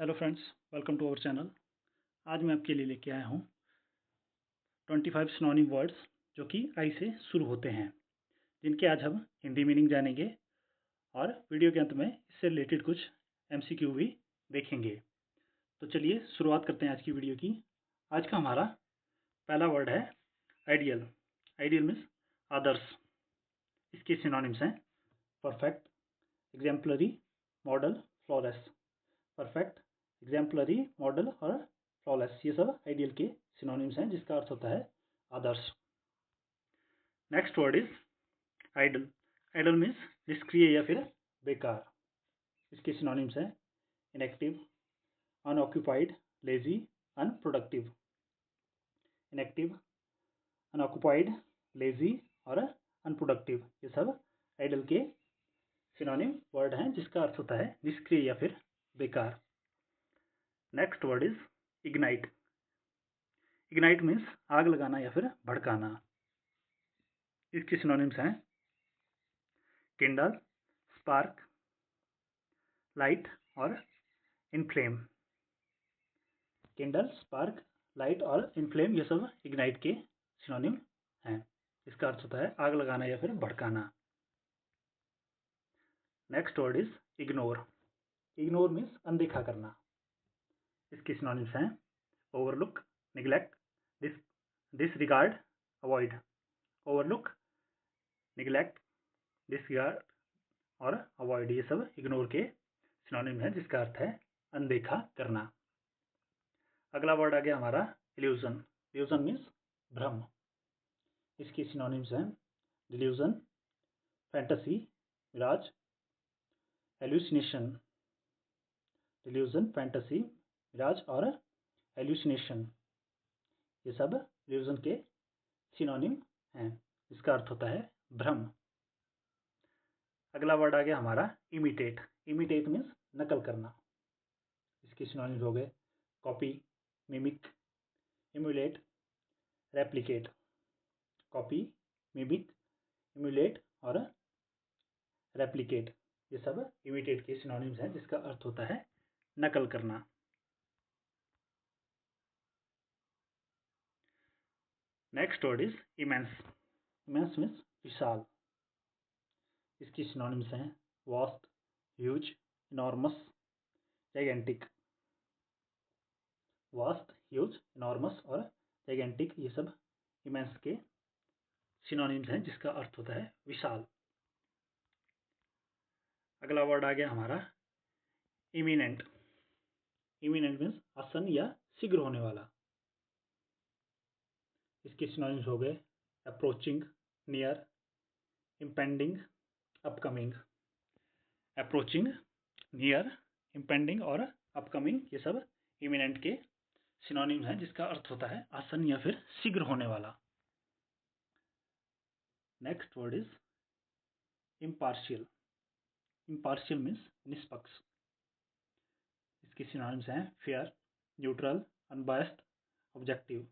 Hello friends, welcome to our channel. आज मैं आपके लिए लेके आया हूँ 25 सिनोनिम वर्ड्स जो कि आई से शुरू होते हैं, जिनके आज हम हिंदी मीनिंग जानेंगे और वीडियो के अंत में इससे रिलेटेड कुछ एमसीक्यू भी देखेंगे। तो चलिए शुरुआत करते हैं आज की वीडियो की। आज का हमारा पहला वर्ड है आइडियल। आइडियल मीन्स आदर्श। इसके सिनोनिम्स हैं perfect, exemplary, model, flawless. Perfect, exemplary, model और फ्लॉलेस, ये सब आइडियल के सिनोनिम्स हैं जिसका अर्थ होता है आदर्श। Next word is idle. Idle means निष्क्रिय या फिर बेकार। इसके सिनोनिम्स हैं inactive, unoccupied, lazy, unproductive. Inactive, unoccupied, lazy और अनप्रोडक्टिव, ये सब आइडल के सिनोनिम वर्ड हैं जिसका अर्थ होता है निष्क्रिय या फिर बेकार। Next word is ignite. Ignite means आग लगाना या फिर भड़काना। इसके सिनोनिम्स हैं किंडल, स्पार्क, लाइट और इनफ्लेम। किंडल, स्पार्क, लाइट और इनफ्लेम, ये सब इग्नाइट के सिनोनिम हैं। इसका अर्थ होता है आग लगाना या फिर भड़काना। Next word is ignore. Ignore means अनदेखा करना। इसके सिनोनिम्स हैं overlook, neglect, disregard, avoid. Overlook, neglect, disregard और अवॉइड, ये सब इग्नोर के सिनोनिम है जिसका अर्थ है अनदेखा करना। अगला वर्ड आ गया हमारा इल्यूजन। इल्यूजन मीन्स भ्रम। इसकी सिनोनिम्स हैं delusion, fantasy, mirage, hallucination. Delusion, fantasy, mirage और एल्यूसिनेशन, ये सब इल्यूजन के सिनोनिम हैं। इसका अर्थ होता है भ्रम। अगला वर्ड आ गया हमारा इमिटेट। इमिटेट मीन्स नकल करना। इसके सिनोनिम्स हो गए copy, mimic, emulate, replicate. Copy, mimic, emulate और रेप्लिकेट, ये सब इमिटेट के सिनोनिम्स हैं जिसका अर्थ होता है नकल करना। Next word is immense. Immense means विशाल। इसकी सिनोनिम्स हैं vast, huge, enormous, gigantic. Vast, huge, enormous और जाइगेंटिक, ये सब इमेंस के सिनोनिम्स हैं जिसका अर्थ होता है विशाल। अगला वर्ड आ गया हमारा इमिनेंट। इमिनेंट मीन्स आसन या शीघ्र होने वाला। इसके सिनोनिम्स हो गए approaching, near, impending, upcoming. Approaching, near, impending और अपकमिंग, ये सब इमिनेंट के सिनोनिम्स हैं जिसका अर्थ होता है आसन या फिर शीघ्र होने वाला। Next word is impartial. Impartial means निष्पक्ष। इसके सिनोनिम्स हैं fair, neutral, unbiased, objective.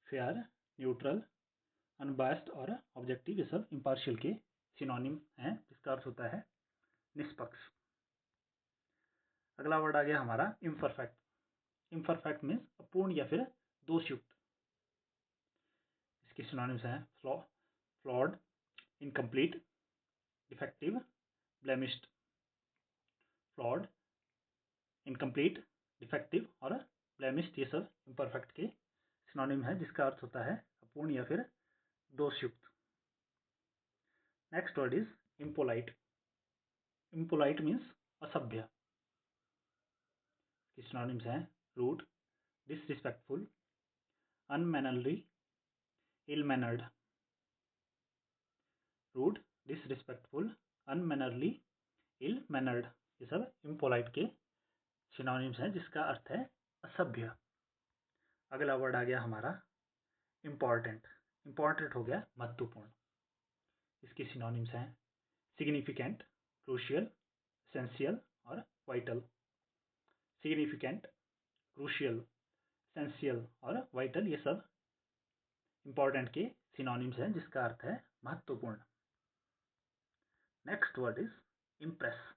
Fair, neutral, unbiased और ऑब्जेक्टिव, ये सब इम्पार्शियल के सिनोनिम हैं जिसका अर्थ होता है निष्पक्ष। अगला वर्ड आ गया हमारा इम्परफेक्ट। इम्परफेक्ट मीन्स अपूर्ण या फिर दोषयुक्त। इसके सिनोनिम्स हैं flawed, incomplete, defective, blemished. Flawed, incomplete, defective और ब्लेमिश्ड, ये सब इम्परफेक्ट के सिनोनिम है जिसका अर्थ होता है अपूर्ण या फिर दोषयुक्त। Next word is impolite. Impolite means असभ्य। इसके सिनोनिम्स हैं rude, disrespectful, unmannerly, ill mannered. Rude, disrespectful, unmannerly, ill mannered, ये सब इम्पोलाइट के सिनोनिम्स हैं जिसका अर्थ है असभ्य। अगला वर्ड आ गया हमारा इम्पॉर्टेंट। इम्पॉर्टेंट हो गया महत्वपूर्ण। इसके सिनोनिम्स हैं सिग्निफिकेंट, क्रूशियल, एसेंशियल और वाइटल। सिग्निफिकेंट, क्रूशियल, एसेंशियल और वाइटल, ये सब इंपॉर्टेंट के सिनोनिम्स हैं जिसका अर्थ है महत्वपूर्ण। Next word is impress.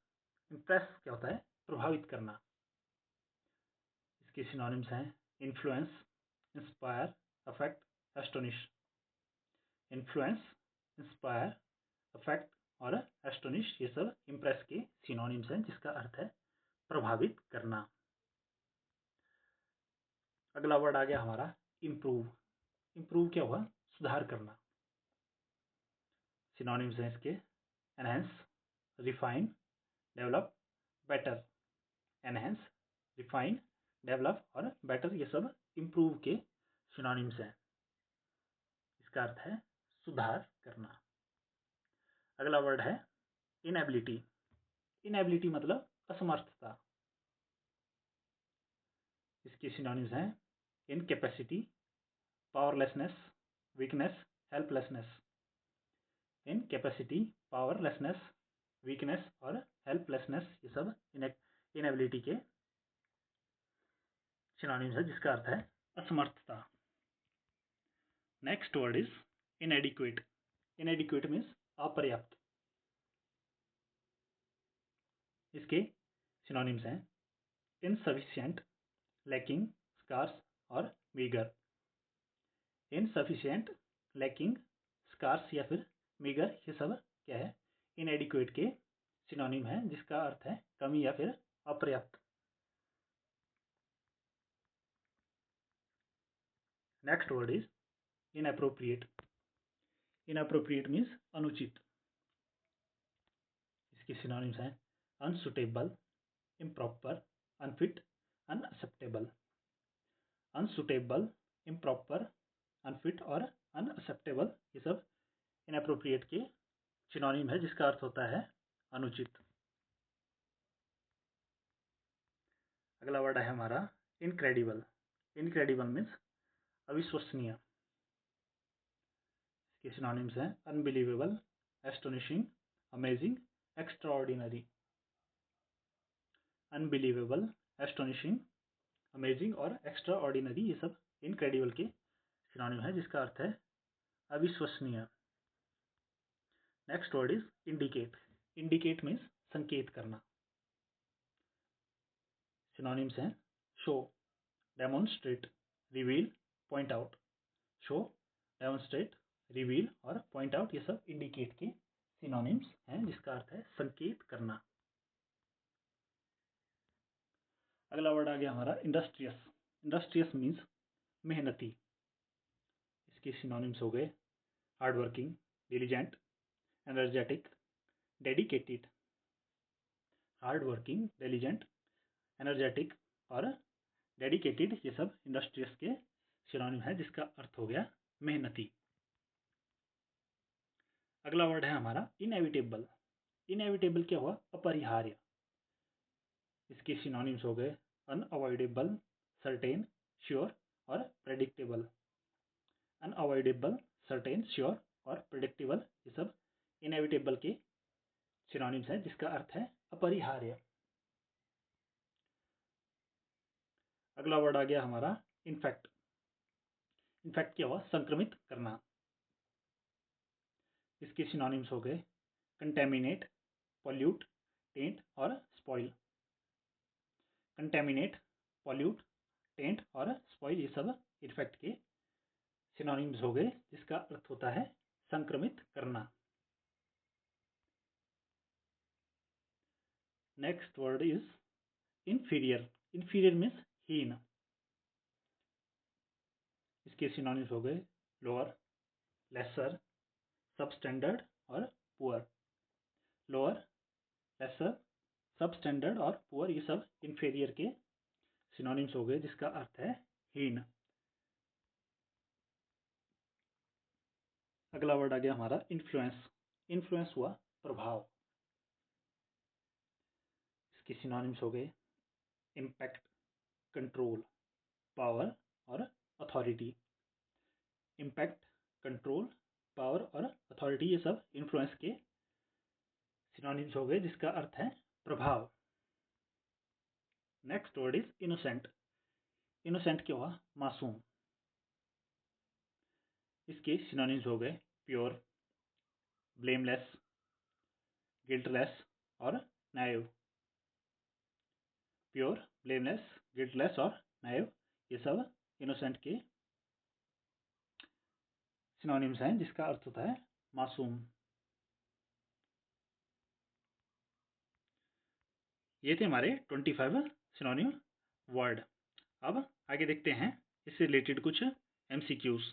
Impress क्या होता है? प्रभावित करना। इसके सिनोनिम्स हैं influence, inspire, affect, astonish. Influence, inspire, affect और एस्टोनिश ये सब इम्प्रेस के सिनोनिम्स हैं जिसका अर्थ है प्रभावित करना। अगला वर्ड आ गया हमारा इम्प्रूव। इम्प्रूव क्या हुआ? सुधार करना। सिनोनिम्स हैं इसके enhance, refine, develop, better. Enhance, refine, develop और बेटर ये सब इम्प्रूव के सिनोनिम्स हैं। इसका अर्थ है सुधार करना। अगला वर्ड है इनएबिलिटी। इनएबिलिटी मतलब असमर्थता। इसके सिनोनिम्स हैं incapacity, powerlessness, weakness, helplessness. Incapacity, powerlessness, weakness और हेल्पलेसनेस ये सब इनएबिलिटी के सिनोनिम्स है जिसका अर्थ है असमर्थता। Next word is इनएडिक्वेट। इनएडिक्वेट मीन्स अपर्याप्त। इसके सिनोनिम्स हैं इनसफिशिएंट, लैकिंग, स्कार्स और मीगर। इनसफिशिएंट, लैकिंग, स्कार्स या फिर मीगर ये सब क्या है? इनएडिक्वेट के सिनोनिम है जिसका अर्थ है कमी या फिर अपर्याप्त। Next word is inappropriate. Inappropriate means अनुचित। इसके सिनोनिम्स हैं unsuitable, improper, unfit, unacceptable. Unsuitable, improper, unfit और अनअक्सेप्टेबल ये सब इनअप्रोप्रिएट के सिनोनिम है जिसका अर्थ होता है अनुचित। अगला वर्ड है हमारा इनक्रेडिबल। इनक्रेडिबल मीन्स अविश्वसनीय। इसके सिनोनिम्स हैं unbelievable, astonishing, amazing, extraordinary. Unbelievable, astonishing, amazing और एक्स्ट्राऑर्डिनरी ये सब इनक्रेडिबल के सिनोनिम है जिसका अर्थ है अविश्वसनीय। Next word is indicate. Indicate means संकेत करना। सिनोनिम्स हैं show, demonstrate, reveal, point out. Show, demonstrate, reveal और पॉइंट आउट ये सब इंडिकेट के सिनोनिम्स हैं जिसका अर्थ है संकेत करना। अगला वर्ड आ गया हमारा इंडस्ट्रियस। इंडस्ट्रियस मीन्स मेहनती। इसके सिनोनिम्स हो गए hard working, diligent, energetic, dedicated. Hard working, diligent, energetic और डेडिकेटेड ये सब इंडस्ट्रियस के सिनोनिम है जिसका अर्थ हो गया मेहनती। अगला वर्ड है हमारा इनएविटेबल। इनएविटेबल क्या हुआ? अपरिहार्य। इसके सिनोनिम्स हो गए अनअवॉइडेबल, सर्टेन, श्योर और प्रेडिक्टेबल। अनअवॉइडेबल, सर्टेन, श्योर और प्रेडिक्टेबल ये सब इनएविटेबल के सिनोनिम्स है जिसका अर्थ है अपरिहार्य। अगला वर्ड आ गया हमारा इनफेक्ट। इनफेक्ट क्या हुआ? संक्रमित करना। इसके सिनोनिम्स हो गए कंटेमिनेट, पॉल्यूट, टेंट और स्पॉइल। कंटेमिनेट, पॉल्यूट, टेंट और स्पॉइल ये सब इनफेक्ट के सिनोनिम्स हो गए जिसका अर्थ होता है संक्रमित करना। Next word is inferior. Inferior means हीन। इसके सिनोनिम्स हो गए लोअर, लेसर, सबस्टैंडर्ड और पुअर। लोअर, लेसर, सबस्टैंडर्ड और पुअर ये सब इंफीरियर के सिनोनिम्स हो गए जिसका अर्थ है हीन। अगला वर्ड आ गया हमारा इन्फ्लुएंस। इन्फ्लुएंस हुआ प्रभाव। इसके सिनोनिम्स हो गए इम्पैक्ट, कंट्रोल, पावर और अथॉरिटी। इम्पैक्ट, कंट्रोल, पावर और अथॉरिटी ये सब इन्फ्लुएंस के सिनोनिम्स हो गए जिसका अर्थ है प्रभाव। Next word is innocent. Innocent क्या हुआ? मासूम। इसके सिनोनिम्स हो गए प्योर, ब्लेमलेस, गिल्टलेस और नाइव। प्योर, ब्लेमलेस, गिल्टलेस और नाइव, ये सब इनोसेंट के सिनोनिम्स हैं जिसका अर्थ होता है मासूम। ये थे हमारे 25 सिनोनिम वर्ड। अब आगे देखते हैं इससे रिलेटेड कुछ MCQs।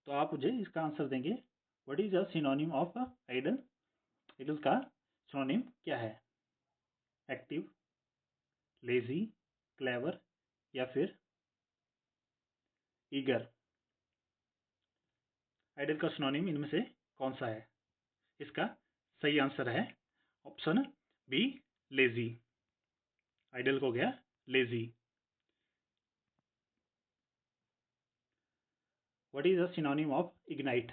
तो आप मुझे इसका आंसर देंगे, what is a synonym of idle. Idle का सिनोनिम क्या है? एक्टिव, लेजी, क्लेवर या फिर ईगर। आइडल का सिनोनिम इनमें से कौन सा है? इसका सही आंसर है ऑप्शन बी, लेजी। आइडल को गया lazy. What is a synonym of ignite.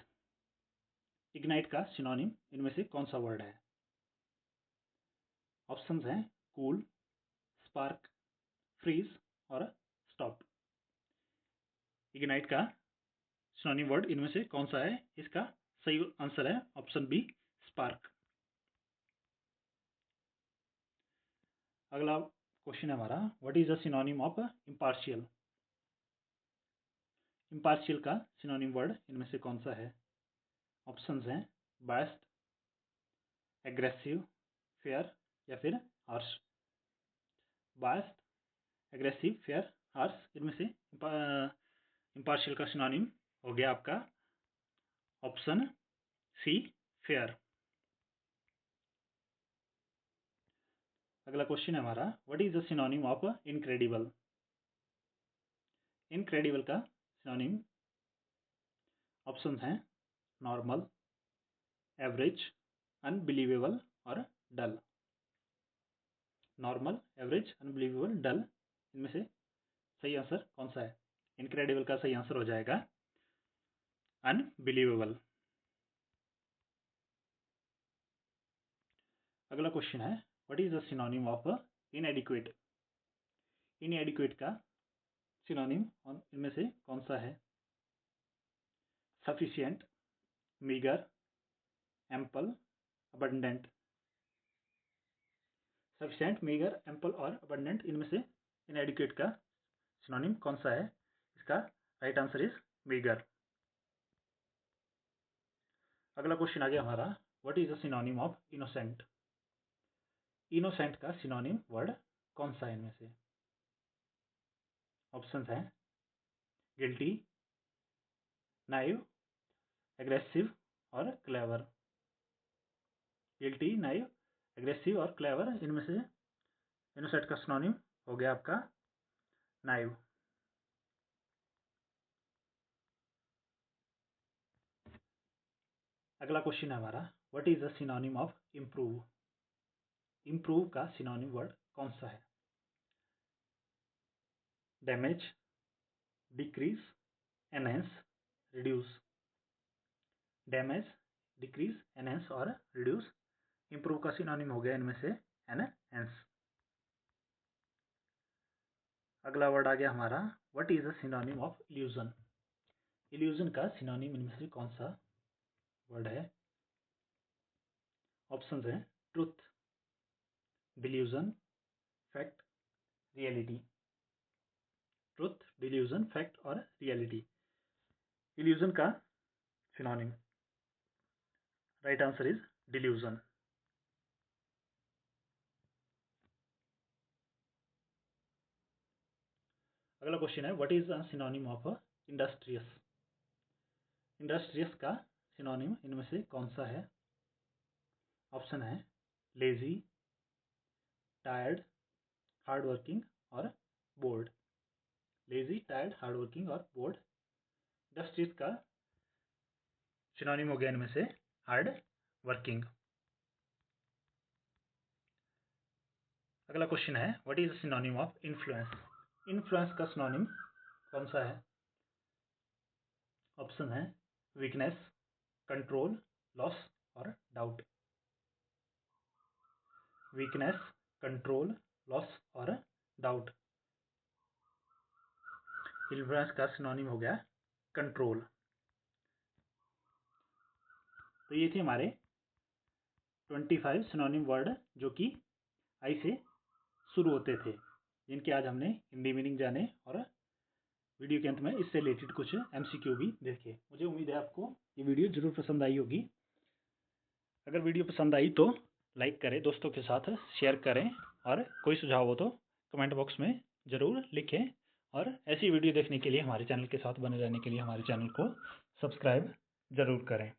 Ignite का सिनोनिम इनमें से कौन सा वर्ड है? ऑप्शंस हैं कूल, स्पार्क, फ्रीज और स्टॉप। इग्नाइट का सिनोनिम वर्ड इनमें से कौन सा है? इसका सही आंसर है ऑप्शन बी, स्पार्क। अगला क्वेश्चन है हमारा, what is the synonym of impartial. Impartial का सिनोनिम वर्ड इनमें से कौन सा है? ऑप्शंस हैं बायस्ड, एग्रेसिव, फेयर या फिर harsh. Biased, aggressive, fair, harsh, इनमें से इम्पार्शियल का सिनोनिम हो गया आपका ऑप्शन सी, फेयर। अगला क्वेश्चन है हमारा, what is the synonym of incredible. Incredible का सिनोनिम ऑप्शंस हैं नॉर्मल, एवरेज, अनबिलीवेबल और डल। नॉर्मल, एवरेज, अनबिलीवेबल, डल, इनमें से सही आंसर कौन सा है? इनक्रेडिबल का सही आंसर हो जाएगा अनबिलीवेबल। अगला क्वेश्चन है, what is the synonym of इनएडिक्वेट। इनएडिक्वेट का सिनोनिम इनमें से कौन सा है? Sufficient, meagre, ample, abundant. Sufficient, meagre, ample और अबंडेंट, इनमें से इनएडिक्वेट का सिनोनिम कौन सा है? इसका राइट आंसर इज मीगर। अगला क्वेश्चन आ गया हमारा, what is the synonym of innocent. Innocent का सिनोनिम वर्ड कौन सा है इनमें से? ऑप्शंस हैं गिल्टी, नाइव, एग्रेसिव और क्लेवर। गिल्टी, नाइव, एग्रेसिव और क्लेवर, इनमें से इनोसेंट का सिनोनिम हो गया आपका नाइव। अगला क्वेश्चन है हमारा, what is the synonym of improve. Improve का सिनोनिम वर्ड कौन सा है? Damage, decrease, enhance, reduce. Damage, decrease, enhance और रिड्यूस। इम्प्रूव का सिनोनिम हो गया इनमें से एनहेंस। अगला वर्ड आ गया हमारा, what is the synonym of illusion. Illusion का सिनोनिम इनमें से कौन सा वर्ड है? ऑप्शंस हैं truth, delusion, fact, reality. Truth, delusion, fact और रियलिटी। इल्यूजन का synonym right answer is delusion. अगला क्वेश्चन है, what is the synonym of industrious. Industrious का सिनोनिम इनमें से कौन सा है? ऑप्शन है लेजी, टायर्ड, हार्ड वर्किंग और board. Lazy, tired, hard working और बोर्ड। इंडस्ट्रियस का सिनोनिम हो गया इनमें से हार्ड वर्किंग। अगला क्वेश्चन है, what is the synonym of influence. Influence का सिनोनिम कौन सा है? ऑप्शन है वीकनेस, कंट्रोल, लॉस और डाउट। वीकनेस, कंट्रोल, लॉस और डाउट। इन्फ्लुएंस का सिनोनिम हो गया कंट्रोल। तो ये थे हमारे 25 सिनोनिम वर्ड जो कि आई से शुरू होते थे। जिनके आज हमने हिंदी मीनिंग जाने और वीडियो के अंत में इससे रिलेटेड कुछ MCQ भी देखे। मुझे उम्मीद है आपको ये वीडियो ज़रूर पसंद आई होगी। अगर वीडियो पसंद आई तो लाइक करें, दोस्तों के साथ शेयर करें और कोई सुझाव हो तो कमेंट बॉक्स में ज़रूर लिखें। और ऐसी वीडियो देखने के लिए हमारे चैनल के साथ बने रहने के लिए हमारे चैनल को सब्सक्राइब ज़रूर करें।